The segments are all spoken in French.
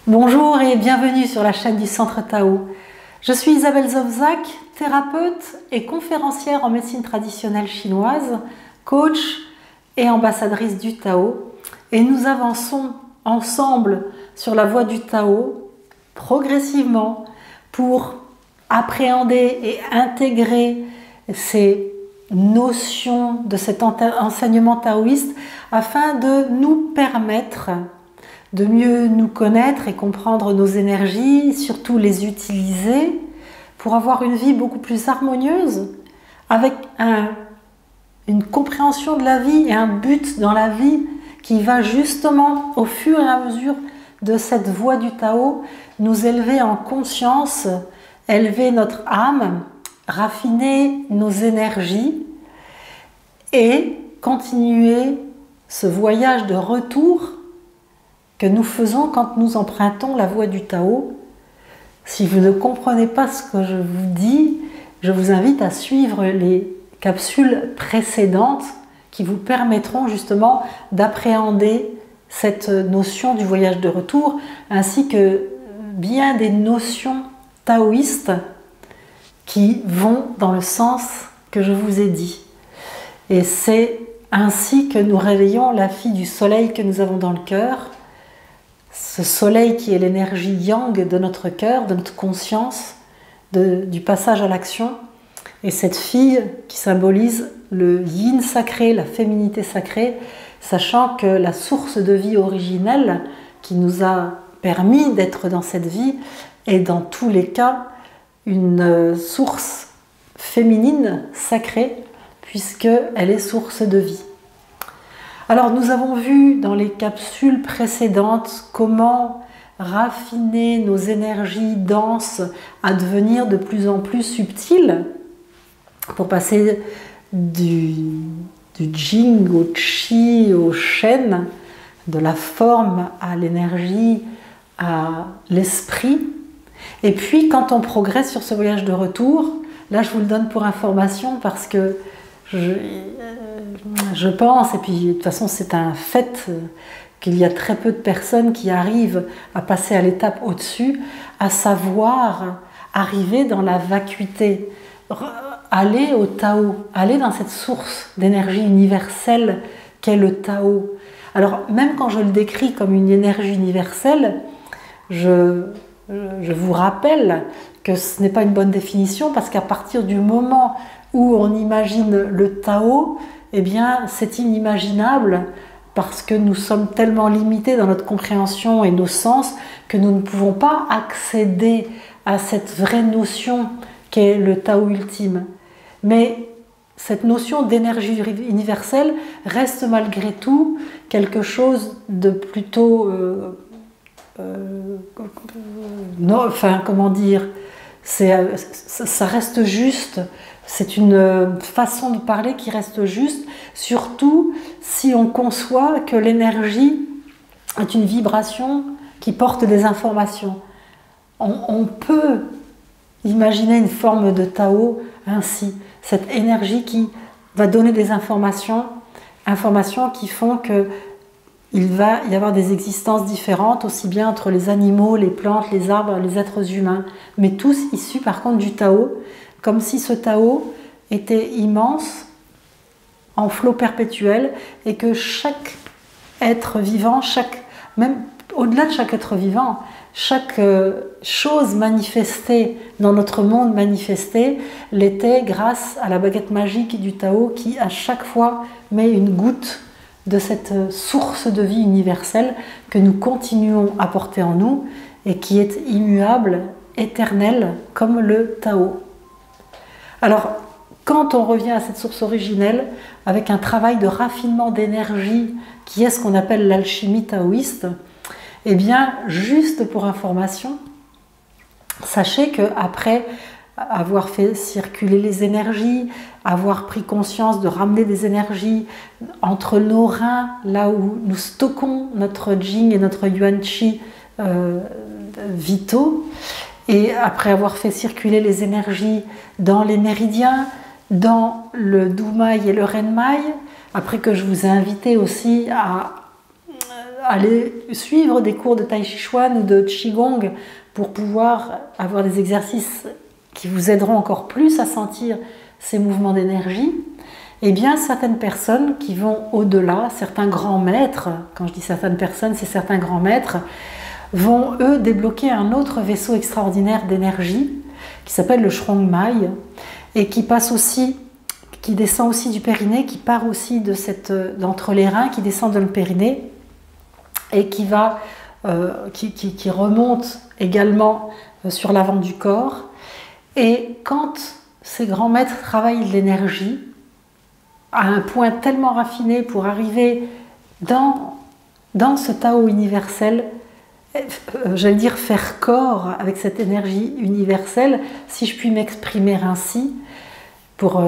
Bonjour et bienvenue sur la chaîne du Centre Tao. Je suis Isabelle Zovzak, thérapeute et conférencière en médecine traditionnelle chinoise, coach et ambassadrice du Tao. Et nous avançons ensemble sur la voie du Tao, progressivement, pour appréhender et intégrer ces notions de cet enseignement taoïste afin de nous permettre de mieux nous connaître et comprendre nos énergies, surtout les utiliser pour avoir une vie beaucoup plus harmonieuse, avec une compréhension de la vie et un but dans la vie qui va justement, au fur et à mesure de cette voie du Tao, nous élever en conscience, élever notre âme, raffiner nos énergies et continuer ce voyage de retour que nous faisons quand nous empruntons la voie du Tao. Si vous ne comprenez pas ce que je vous dis, je vous invite à suivre les capsules précédentes qui vous permettront justement d'appréhender cette notion du voyage de retour, ainsi que bien des notions taoïstes qui vont dans le sens que je vous ai dit. Et c'est ainsi que nous réveillons la fille du soleil que nous avons dans le cœur, ce soleil qui est l'énergie yang de notre cœur, de notre conscience, du passage à l'action, et cette fille qui symbolise le yin sacré, la féminité sacrée, sachant que la source de vie originelle qui nous a permis d'être dans cette vie est dans tous les cas une source féminine sacrée, puisqu'elle est source de vie. Alors nous avons vu dans les capsules précédentes comment raffiner nos énergies denses à devenir de plus en plus subtiles pour passer du Jing au Qi, au Shen, de la forme à l'énergie, à l'esprit. Et puis quand on progresse sur ce voyage de retour, là je vous le donne pour information parce que je pense, et puis de toute façon c'est un fait qu'il y a très peu de personnes qui arrivent à passer à l'étape au-dessus, à savoir arriver dans la vacuité, aller au Tao, aller dans cette source d'énergie universelle qu'est le Tao. Alors même quand je le décris comme une énergie universelle, je vous rappelle que ce n'est pas une bonne définition, parce qu'à partir du moment où on imagine le Tao, eh bien c'est inimaginable parce que nous sommes tellement limités dans notre compréhension et nos sens que nous ne pouvons pas accéder à cette vraie notion qu'est le Tao ultime. Mais cette notion d'énergie universelle reste malgré tout quelque chose de plutôt... comment dire, ça reste juste, c'est une façon de parler qui reste juste, surtout si on conçoit que l'énergie est une vibration qui porte des informations. On peut imaginer une forme de Tao ainsi, cette énergie qui va donner des informations qui font que il va y avoir des existences différentes, aussi bien entre les animaux, les plantes, les arbres, les êtres humains, mais tous issus par contre du Tao, comme si ce Tao était immense, en flot perpétuel, et que chaque être vivant, même au-delà de chaque être vivant, chaque chose manifestée dans notre monde manifesté l'était grâce à la baguette magique du Tao qui à chaque fois met une goutte de cette source de vie universelle que nous continuons à porter en nous et qui est immuable, éternelle, comme le Tao. Alors, quand on revient à cette source originelle, avec un travail de raffinement d'énergie, qui est ce qu'on appelle l'alchimie taoïste, eh bien, juste pour information, sachez qu'après avoir fait circuler les énergies, avoir pris conscience de ramener des énergies entre nos reins, là où nous stockons notre Jing et notre Yuan Qi vitaux, et après avoir fait circuler les énergies dans les méridiens, dans le Doumaï et le Renmaï, après que je vous ai invité aussi aller suivre des cours de Tai Chi Chuan ou de Qigong pour pouvoir avoir des exercices qui vous aideront encore plus à sentir ces mouvements d'énergie, eh bien certaines personnes qui vont au-delà, certains grands maîtres, quand je dis certaines personnes, c'est certains grands maîtres, vont eux débloquer un autre vaisseau extraordinaire d'énergie qui s'appelle le Shrong Mai et qui passe aussi, qui descend aussi du périnée, qui part aussi d'entre les reins, qui descend de le périnée et qui remonte également sur l'avant du corps. Et quand ces grands maîtres travaillent l'énergie à un point tellement raffiné pour arriver dans ce Tao universel, j'allais dire faire corps avec cette énergie universelle, si je puis m'exprimer ainsi, pour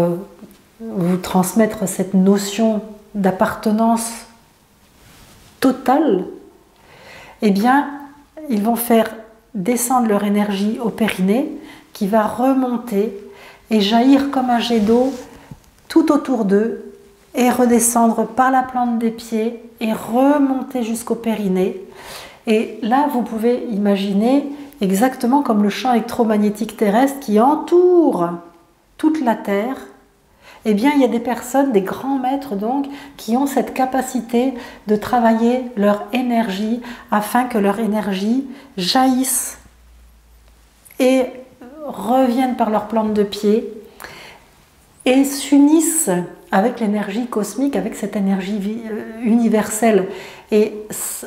vous transmettre cette notion d'appartenance totale, eh bien, ils vont faire descendre leur énergie au périnée, qui va remonter et jaillir comme un jet d'eau tout autour d'eux, et redescendre par la plante des pieds et remonter jusqu'au périnée. Et là, vous pouvez imaginer exactement comme le champ électromagnétique terrestre qui entoure toute la Terre. Eh bien, il y a des personnes, des grands maîtres donc, qui ont cette capacité de travailler leur énergie afin que leur énergie jaillisse et revienne par leur plante de pied et s'unissent avec l'énergie cosmique, avec cette énergie universelle. Et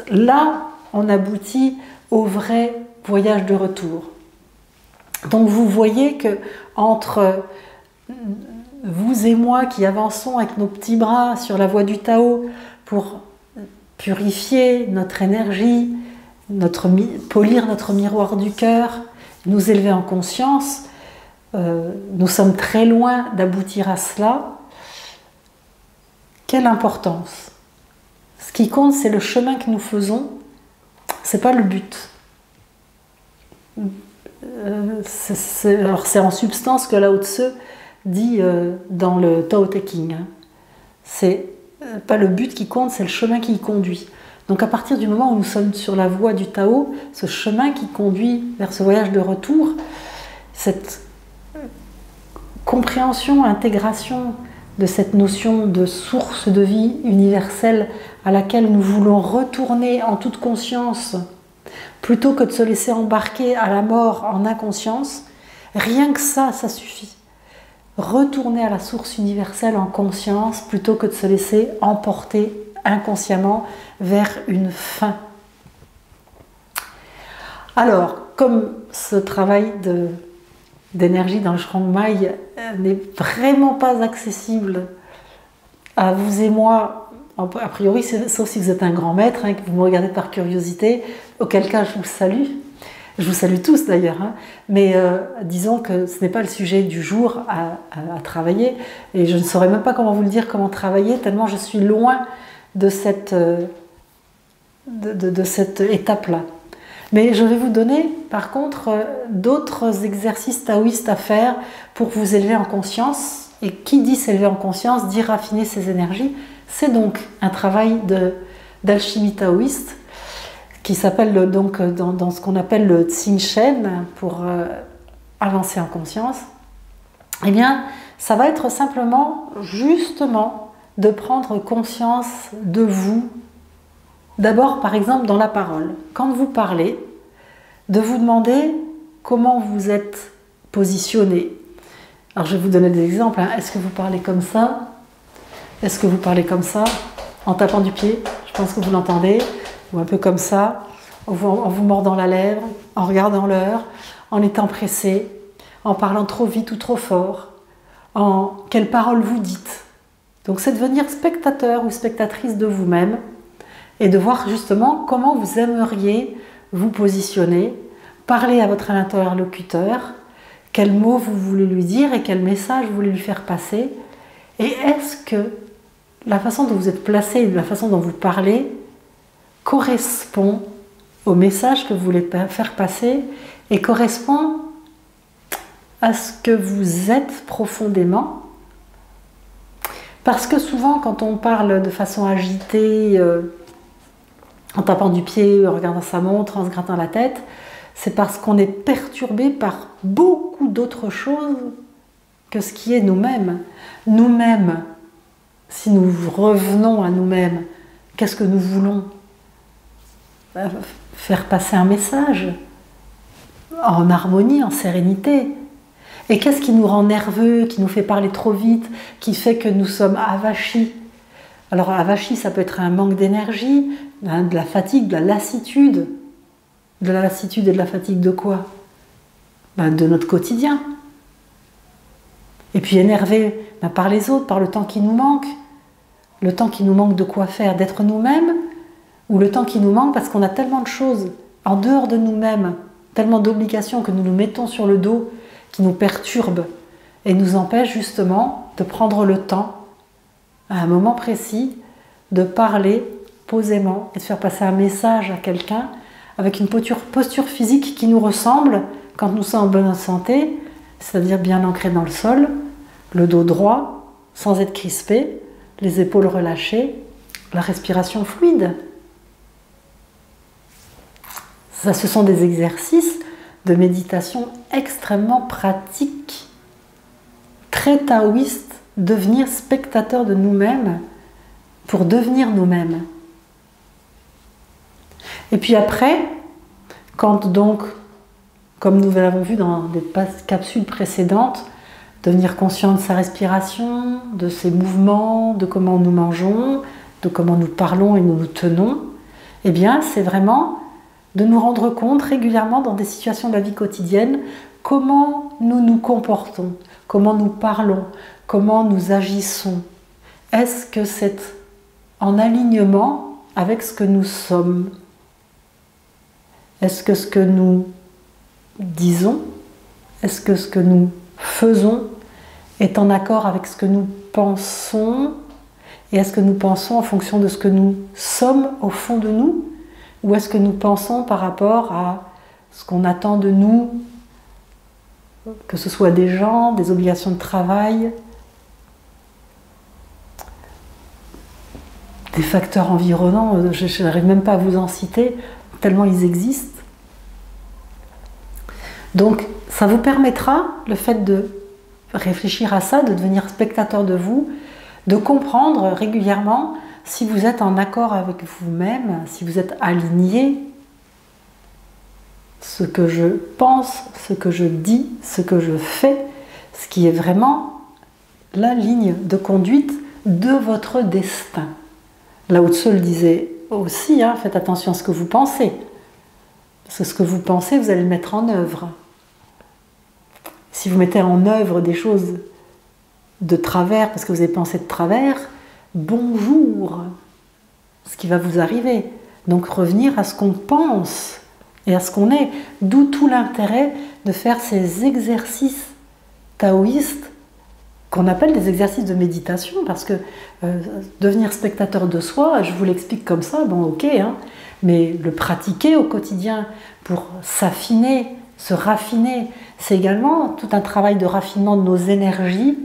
là, on aboutit au vrai voyage de retour. Donc vous voyez que entre vous et moi qui avançons avec nos petits bras sur la voie du Tao pour purifier notre énergie, polir notre miroir du cœur, nous élever en conscience, nous sommes très loin d'aboutir à cela. Quelle importance! Ce qui compte, c'est le chemin que nous faisons, c'est pas le but. Alors c'est en substance que Lao Tse dit dans le Tao Te Ching. Hein. C'est pas le but qui compte, c'est le chemin qui y conduit. Donc à partir du moment où nous sommes sur la voie du Tao, ce chemin qui conduit vers ce voyage de retour, cette compréhension, intégration de cette notion de source de vie universelle à laquelle nous voulons retourner en toute conscience, plutôt que de se laisser embarquer à la mort en inconscience, rien que ça suffit. Retourner à la source universelle en conscience plutôt que de se laisser emporter inconsciemment vers une fin. Alors, comme ce travail d'énergie dans le Shrong Mai n'est vraiment pas accessible à vous et moi, a priori, sauf si vous êtes un grand maître, hein, que vous me regardez par curiosité, auquel cas je vous salue. Je vous salue tous d'ailleurs, hein. Mais disons que ce n'est pas le sujet du jour à travailler, et je ne saurais même pas comment vous le dire, comment travailler, tellement je suis loin de cette étape-là. Mais je vais vous donner par contre d'autres exercices taoïstes à faire pour vous élever en conscience, et qui dit s'élever en conscience dit raffiner ses énergies. C'est donc un travail d'alchimie taoïste qui s'appelle donc dans ce qu'on appelle le Tsing Shen pour avancer en conscience. Eh bien, ça va être simplement, justement, de prendre conscience de vous. D'abord, par exemple, dans la parole. Quand vous parlez, de vous demander comment vous êtes positionné. Alors, je vais vous donner des exemples. Hein. Est-ce que vous parlez comme ça? Est-ce que vous parlez comme ça? En tapant du pied, je pense que vous l'entendez. Ou un peu comme ça, en vous mordant la lèvre, en regardant l'heure, en étant pressé, en parlant trop vite ou trop fort, en quelles paroles vous dites. Donc c'est devenir spectateur ou spectatrice de vous-même et de voir justement comment vous aimeriez vous positionner, parler à votre interlocuteur, quels mots vous voulez lui dire et quel message vous voulez lui faire passer. Et est-ce que la façon dont vous êtes placé, la façon dont vous parlez, correspond au message que vous voulez faire passer et correspond à ce que vous êtes profondément? Parce que souvent, quand on parle de façon agitée, en tapant du pied, en regardant sa montre, en se grattant la tête, c'est parce qu'on est perturbé par beaucoup d'autres choses que ce qui est nous-mêmes. Nous-mêmes, si nous revenons à nous-mêmes, qu'est-ce que nous voulons? Faire passer un message en harmonie, en sérénité. Et qu'est-ce qui nous rend nerveux, qui nous fait parler trop vite, qui fait que nous sommes avachis? Alors avachis, ça peut être un manque d'énergie, de la fatigue, de la lassitude. De la lassitude et de la fatigue de quoi? De notre quotidien. Et puis énervé par les autres, par le temps qui nous manque. Le temps qui nous manque de quoi faire? D'être nous-mêmes? Ou le temps qui nous manque parce qu'on a tellement de choses en dehors de nous-mêmes, tellement d'obligations que nous nous mettons sur le dos, qui nous perturbent et nous empêchent justement de prendre le temps, à un moment précis, de parler posément et de faire passer un message à quelqu'un avec une posture physique qui nous ressemble quand nous sommes en bonne santé, c'est-à-dire bien ancré dans le sol, le dos droit, sans être crispé, les épaules relâchées, la respiration fluide. Ça, ce sont des exercices de méditation extrêmement pratiques, très taoïstes, devenir spectateur de nous-mêmes pour devenir nous-mêmes. Et puis après, quand donc, comme nous l'avons vu dans des capsules précédentes, devenir conscient de sa respiration, de ses mouvements, de comment nous mangeons, de comment nous parlons et nous nous tenons, eh bien c'est vraiment de nous rendre compte régulièrement dans des situations de la vie quotidienne comment nous nous comportons, comment nous parlons, comment nous agissons. Est-ce que c'est en alignement avec ce que nous sommes? Est-ce que ce que nous disons, est-ce que ce que nous faisons est en accord avec ce que nous pensons? Et est-ce que nous pensons en fonction de ce que nous sommes au fond de nous? Ou est-ce que nous pensons par rapport à ce qu'on attend de nous, que ce soit des gens, des obligations de travail, des facteurs environnants, je n'arrive même pas à vous en citer, tellement ils existent. Donc ça vous permettra, le fait de réfléchir à ça, de devenir spectateur de vous, de comprendre régulièrement si vous êtes en accord avec vous-même, si vous êtes aligné, ce que je pense, ce que je dis, ce que je fais, ce qui est vraiment la ligne de conduite de votre destin. Lao Tzu le disait aussi, faites attention à ce que vous pensez. Parce que ce que vous pensez, vous allez le mettre en œuvre. Si vous mettez en œuvre des choses de travers, parce que vous avez pensé de travers, bonjour, ce qui va vous arriver. Donc revenir à ce qu'on pense et à ce qu'on est. D'où tout l'intérêt de faire ces exercices taoïstes qu'on appelle des exercices de méditation, parce que devenir spectateur de soi, je vous l'explique comme ça, bon ok, mais le pratiquer au quotidien pour s'affiner, se raffiner, c'est également tout un travail de raffinement de nos énergies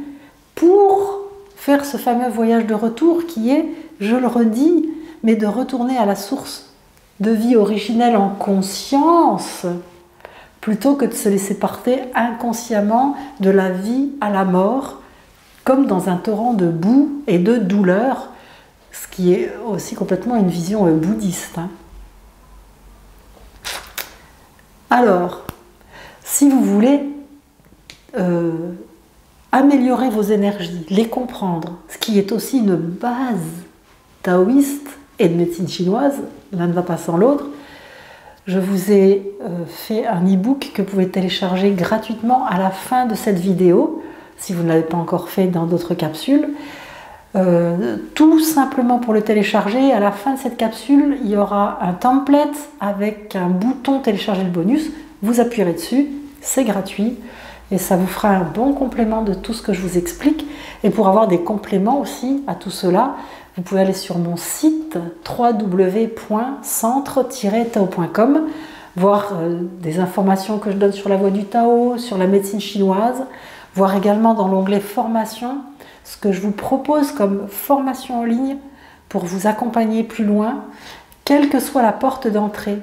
pour faire ce fameux voyage de retour qui est, je le redis, mais de retourner à la source de vie originelle en conscience, plutôt que de se laisser porter inconsciemment de la vie à la mort, comme dans un torrent de boue et de douleur, ce qui est aussi complètement une vision bouddhiste. Alors, si vous voulez améliorer vos énergies, les comprendre, ce qui est aussi une base taoïste et de médecine chinoise, l'un ne va pas sans l'autre, je vous ai fait un e-book que vous pouvez télécharger gratuitement à la fin de cette vidéo, si vous ne l'avez pas encore fait dans d'autres capsules. Tout simplement pour le télécharger, à la fin de cette capsule, il y aura un template avec un bouton télécharger le bonus. Vous appuierez dessus, c'est gratuit et ça vous fera un bon complément de tout ce que je vous explique. Et pour avoir des compléments aussi à tout cela, vous pouvez aller sur mon site www.centre-tao.com, voir des informations que je donne sur la voie du Tao, sur la médecine chinoise, voir également dans l'onglet formation ce que je vous propose comme formation en ligne pour vous accompagner plus loin, quelle que soit la porte d'entrée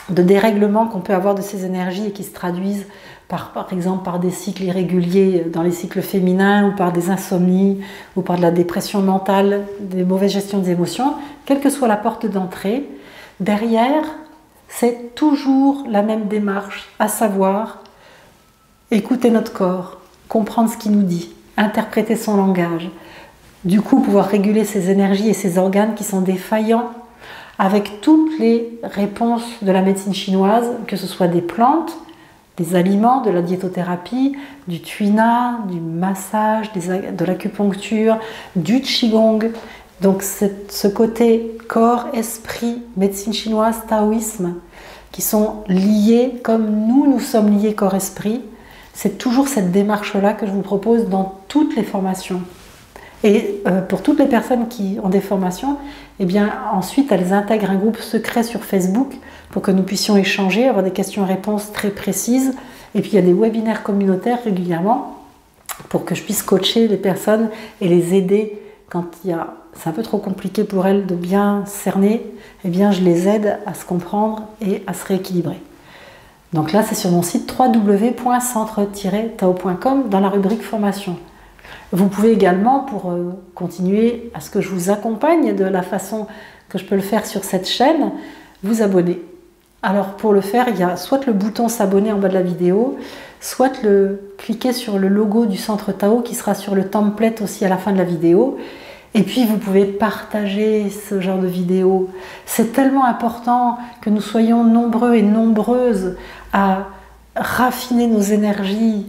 de dérèglement qu'on peut avoir de ces énergies et qui se traduisent par exemple par des cycles irréguliers dans les cycles féminins ou par des insomnies ou par de la dépression mentale, des mauvaises gestions des émotions, quelle que soit la porte d'entrée, derrière, c'est toujours la même démarche, à savoir écouter notre corps, comprendre ce qu'il nous dit, interpréter son langage, du coup pouvoir réguler ses énergies et ses organes qui sont défaillants avec toutes les réponses de la médecine chinoise, que ce soit des plantes, des aliments, de la diétothérapie, du tuina, du massage, de l'acupuncture, du qigong. Donc ce côté corps, esprit, médecine chinoise, taoïsme, qui sont liés comme nous sommes liés corps-esprit, c'est toujours cette démarche-là que je vous propose dans toutes les formations. Et pour toutes les personnes qui ont des formations, eh bien, ensuite, elles intègrent un groupe secret sur Facebook pour que nous puissions échanger, avoir des questions-réponses très précises. Et puis, il y a des webinaires communautaires régulièrement pour que je puisse coacher les personnes et les aider quand c'est un peu trop compliqué pour elles de bien cerner. Eh bien, je les aide à se comprendre et à se rééquilibrer. Donc là, c'est sur mon site www.centre-tao.com dans la rubrique formation. Vous pouvez également, pour continuer à ce que je vous accompagne de la façon que je peux le faire sur cette chaîne, vous abonner. Alors pour le faire, il y a soit le bouton s'abonner en bas de la vidéo, soit cliquer sur le logo du Centre Tao qui sera sur le template aussi à la fin de la vidéo. Et puis vous pouvez partager ce genre de vidéo. C'est tellement important que nous soyons nombreux et nombreuses à raffiner nos énergies,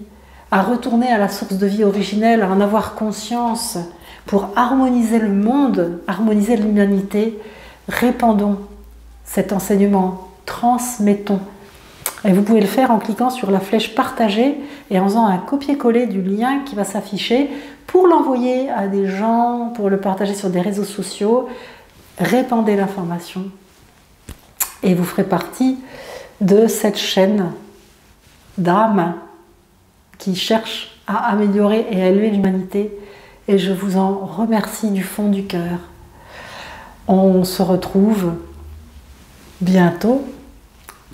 à retourner à la source de vie originelle, à en avoir conscience pour harmoniser le monde, harmoniser l'humanité. Répandons cet enseignement, transmettons. Et vous pouvez le faire en cliquant sur la flèche partager et en faisant un copier-coller du lien qui va s'afficher pour l'envoyer à des gens, pour le partager sur des réseaux sociaux. Répandez l'information et vous ferez partie de cette chaîne d'âmes qui cherche à améliorer et à élever l'humanité, et je vous en remercie du fond du cœur. On se retrouve bientôt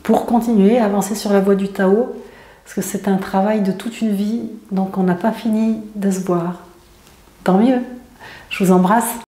pour continuer à avancer sur la voie du Tao, parce que c'est un travail de toute une vie, donc on n'a pas fini de se voir. Tant mieux. Je vous embrasse.